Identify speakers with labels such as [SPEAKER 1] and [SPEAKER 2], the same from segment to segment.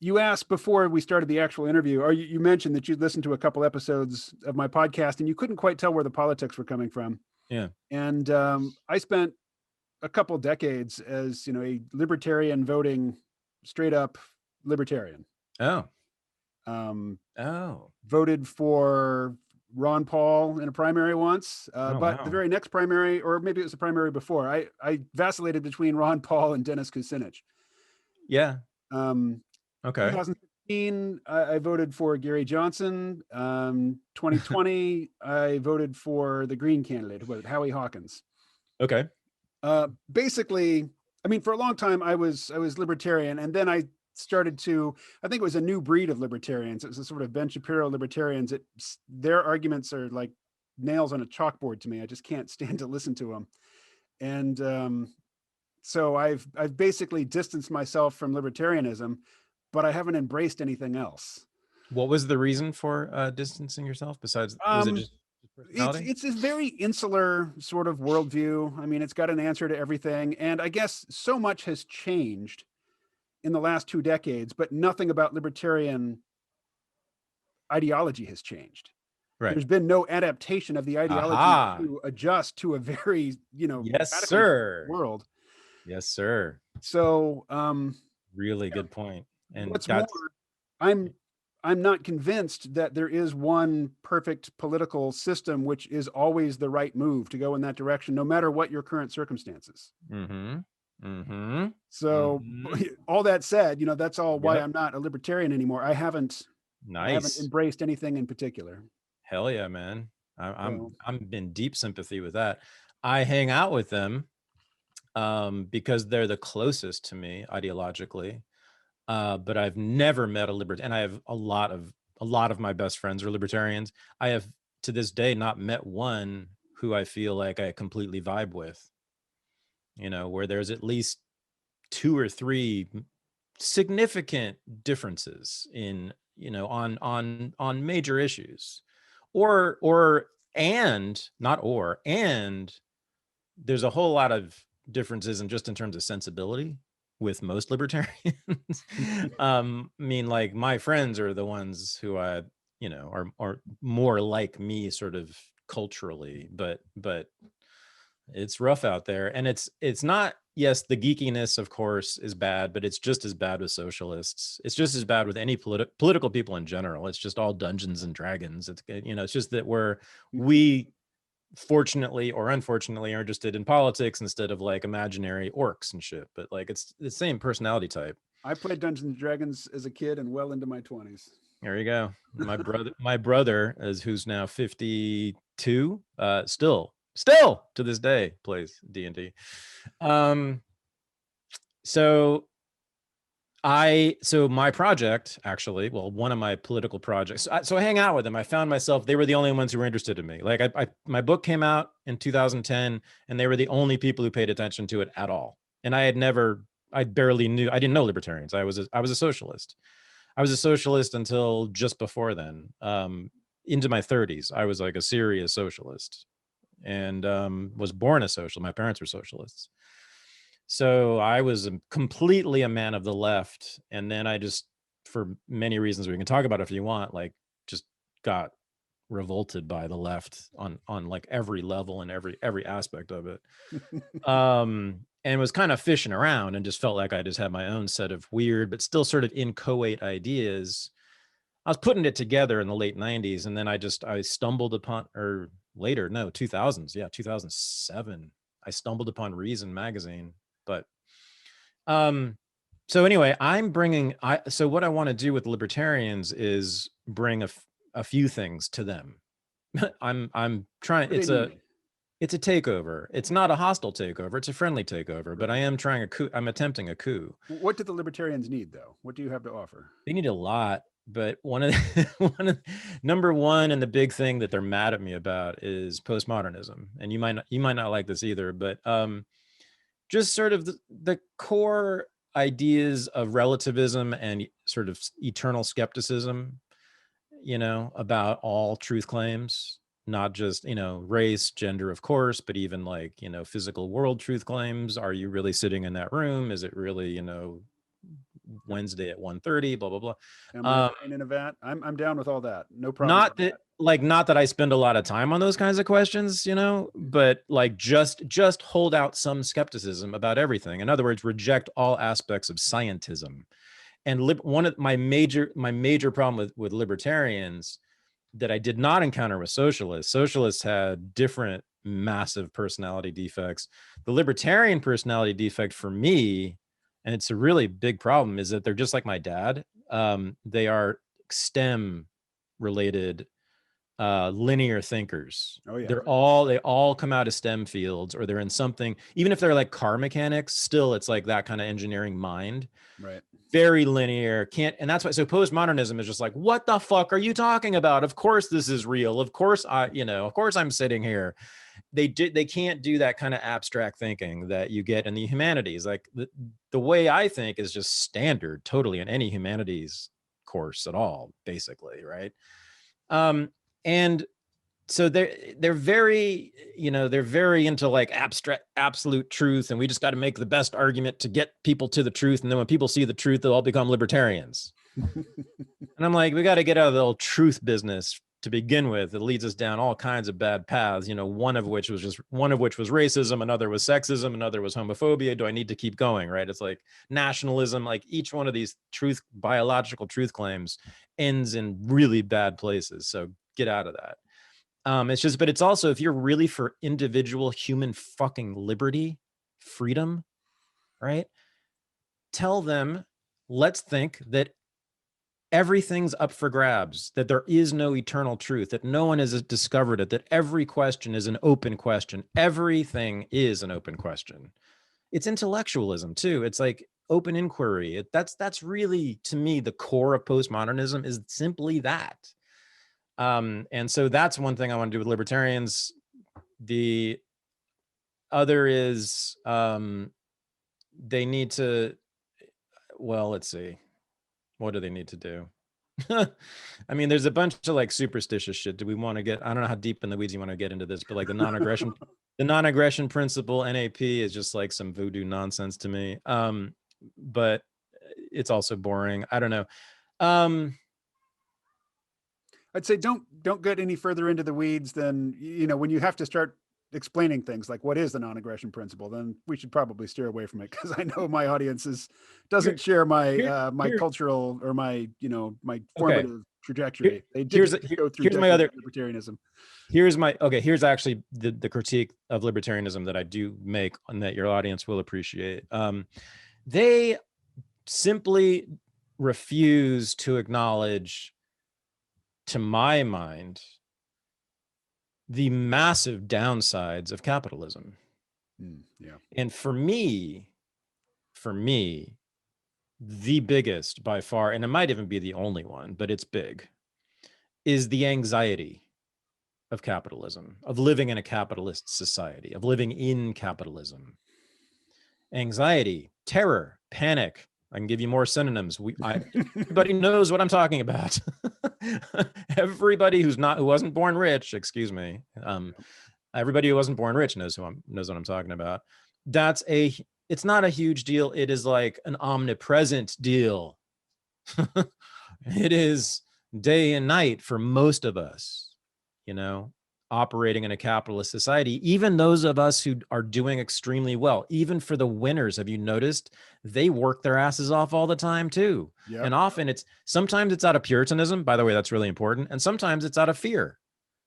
[SPEAKER 1] You asked before we started the actual interview, or you mentioned that you'd listened to a couple episodes of my podcast and you couldn't quite tell where the politics were coming from.
[SPEAKER 2] Yeah.
[SPEAKER 1] And I spent a couple decades as, a libertarian voting, straight up libertarian.
[SPEAKER 2] Oh.
[SPEAKER 1] Um,
[SPEAKER 2] Oh.
[SPEAKER 1] Voted for Ron Paul in a primary once,
[SPEAKER 2] Oh,
[SPEAKER 1] but the
[SPEAKER 2] wow.
[SPEAKER 1] very next primary, or maybe it was the primary before, I vacillated between Ron Paul and Dennis Kucinich.
[SPEAKER 2] Yeah.
[SPEAKER 1] Um,
[SPEAKER 2] Okay.
[SPEAKER 1] 2016, I voted for Gary Johnson. 2020, I voted for the Green candidate, Howie Hawkins.
[SPEAKER 2] Okay.
[SPEAKER 1] Basically, I mean, for a long time, I was libertarian, and then I started to. I think it was a new breed of libertarians. It was a sort of Ben Shapiro libertarians. Their arguments are like nails on a chalkboard to me. I just can't stand to listen to them. And so I've basically distanced myself from libertarianism, but I haven't embraced anything else.
[SPEAKER 2] What was the reason for distancing yourself? Besides, was it just personality?
[SPEAKER 1] It's a very insular sort of worldview. I mean, it's got an answer to everything, and I guess so much has changed in the last 2 decades, but nothing about libertarian ideology has changed.
[SPEAKER 2] Right.
[SPEAKER 1] There's been no adaptation of the ideology
[SPEAKER 2] Aha.
[SPEAKER 1] to adjust to a very,
[SPEAKER 2] Yes,
[SPEAKER 1] radically different
[SPEAKER 2] sir.
[SPEAKER 1] world.
[SPEAKER 2] Yes, sir.
[SPEAKER 1] So,
[SPEAKER 2] Really good point. And
[SPEAKER 1] what's more,
[SPEAKER 2] that's
[SPEAKER 1] I'm I'm not convinced that there is one perfect political system which is always the right move to go in that direction, no matter what your current circumstances.
[SPEAKER 2] mm-hmm. Mm-hmm.
[SPEAKER 1] So,
[SPEAKER 2] Mm-hmm.
[SPEAKER 1] all that said, that's all why
[SPEAKER 2] Yep.
[SPEAKER 1] I'm not a libertarian anymore. I haven't
[SPEAKER 2] Nice.
[SPEAKER 1] embraced anything in particular.
[SPEAKER 2] Hell yeah, man.
[SPEAKER 1] So,
[SPEAKER 2] I'm in deep sympathy with that. I hang out with them because they're the closest to me ideologically. But I've never met a libertarian, and I have a lot of my best friends are libertarians. I have to this day not met one who I feel like I completely vibe with. Where there's at least 2 or 3 significant differences in on major issues, or and not or and there's a whole lot of differences in just in terms of sensibility with most libertarians. I mean, like my friends are the ones who are more like me sort of culturally, but it's rough out there. And it's not, yes, the geekiness of course is bad, but it's just as bad with socialists. It's just as bad with any political people in general. It's just all Dungeons and Dragons. It's just that we fortunately or unfortunately are interested in politics instead of like imaginary orcs and shit, but like it's the same personality type.
[SPEAKER 1] I played Dungeons and Dragons as a kid and well into my 20s.
[SPEAKER 2] There you go. My brother is who's now 52, still to this day plays D&D. um so so my project, actually, well, one of my political projects. So I hang out with them. I found myself, they were the only ones who were interested in me. Like my book came out in 2010 and they were the only people who paid attention to it at all. And I didn't know libertarians. I was a socialist. I was a socialist until just before then. Into my 30s, I was like a serious socialist and was born a socialist. My parents were socialists. So I was completely a man of the left. And then I just, for many reasons we can talk about if you want, like just got revolted by the left on like every level and every aspect of it. And was kind of fishing around and just felt like I just had my own set of weird, but still sort of inchoate ideas. I was putting it together in the late 90s. And then I stumbled upon, or later, no, 2000s. Yeah. 2007. I stumbled upon Reason magazine. But so anyway, so what I want to do with libertarians is bring a few things to them. I'm trying,
[SPEAKER 1] What do they need?
[SPEAKER 2] it's a takeover. It's not a hostile takeover, it's a friendly takeover, but I am trying a coup. I'm attempting a coup.
[SPEAKER 1] What do the libertarians need, though? What do you have to offer?
[SPEAKER 2] They need a lot, but number one, and the big thing that they're mad at me about is postmodernism. And you might not like this either, but just sort of the core ideas of relativism and sort of eternal skepticism, about all truth claims, not just, race, gender, of course, but even like, physical world truth claims. Are you really sitting in that room? Is it really, Wednesday at 1:30, blah, blah, blah.
[SPEAKER 1] And my brain in a vat. I'm down with all that. No problem
[SPEAKER 2] Not
[SPEAKER 1] with
[SPEAKER 2] that,
[SPEAKER 1] that.
[SPEAKER 2] like, not that I spend a lot of time on those kinds of questions, but like just hold out some skepticism about everything. In other words, reject all aspects of scientism. And one of my major problem with libertarians that I did not encounter with socialists. Socialists had different massive personality defects. The libertarian personality defect for me, and it's a really big problem, is that they're just like my dad. They are STEM related linear thinkers.
[SPEAKER 1] Oh yeah.
[SPEAKER 2] They all come out of STEM fields, or they're in something, even if they're like car mechanics, still it's like that kind of engineering mind.
[SPEAKER 1] Right.
[SPEAKER 2] Very linear, and that's why. So postmodernism is just like, what the fuck are you talking about? Of course this is real. Of course of course I'm sitting here. They can't do that kind of abstract thinking that you get in the humanities. Like the way I think is just standard totally in any humanities course at all, basically, right? And so they're very, they're very into like abstract absolute truth, and we just got to make the best argument to get people to the truth, and then when people see the truth, they'll all become libertarians. And I'm like, we got to get out of the old truth business to begin with. It leads us down all kinds of bad paths, one of which was racism, another was sexism, another was homophobia. Do I need to keep going? Right? It's like nationalism. Like each one of these biological truth claims ends in really bad places. So get out of that. But it's also, if you're really for individual human fucking liberty, freedom, right? Tell them, let's think that everything's up for grabs, that there is no eternal truth, that no one has discovered it, that every question is an open question. Everything is an open question. It's intellectualism too. It's like open inquiry. That's really, to me, the core of postmodernism is simply that. And so that's one thing I want to do with libertarians. The other is they need to, well, let's see. What do they need to do? I mean, there's a bunch of like superstitious shit. Do we want to get, I don't know how deep in the weeds you want to get into this, but like the non-aggression principle, NAP, is just like some voodoo nonsense to me. But it's also boring. I don't know.
[SPEAKER 1] I'd say don't get any further into the weeds than, when you have to start explaining things like what is the non-aggression principle, then we should probably steer away from it, because I know my audience doesn't share my my cultural or my my formative trajectory. They didn't go through
[SPEAKER 2] here's my other
[SPEAKER 1] libertarianism.
[SPEAKER 2] Here's actually the critique of libertarianism that I do make, and that your audience will appreciate. They simply refuse to acknowledge, to my mind, the massive downsides of capitalism.
[SPEAKER 1] Yeah.
[SPEAKER 2] And for me, the biggest by far, and it might even be the only one, but it's big, is the anxiety of capitalism, of living in a capitalist society, of living in capitalism. Anxiety, terror, panic. I can give you more synonyms. Everybody knows what I'm talking about. Everybody who wasn't born rich, excuse me. Everybody who wasn't born rich knows what I'm talking about. It's not a huge deal. It is like an omnipresent deal. It is day and night for most of us, operating in a capitalist society. Even those of us who are doing extremely well, even for the winners, have you noticed they work their asses off all the time too? Yep. And often sometimes it's out of Puritanism, by the way, that's really important. And sometimes it's out of fear,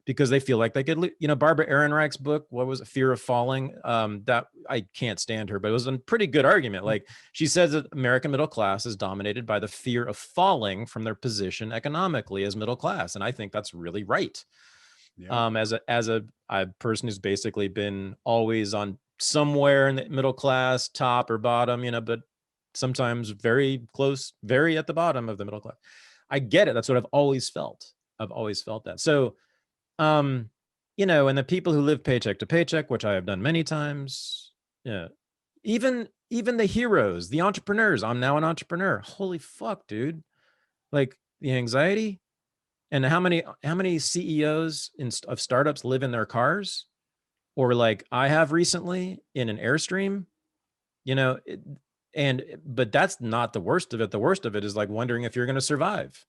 [SPEAKER 2] because they feel like they could, Barbara Ehrenreich's book, what was it, Fear of Falling? That I can't stand her, but it was a pretty good argument. Like, she says that American middle class is dominated by the fear of falling from their position economically as middle class. And I think that's really right. Yeah. As a person who's basically been always on somewhere in the middle class, top or bottom, but sometimes very close, very at the bottom of the middle class. I get it. That's what I've always felt. I've always felt that. So, and the people who live paycheck to paycheck, which I have done many times, yeah, even the heroes, the entrepreneurs. I'm now an entrepreneur. Holy fuck, dude! Like, the anxiety. And how many CEOs of startups live in their cars, or like I have recently in an Airstream, but that's not the worst of it. The worst of it is like wondering if you're going to survive.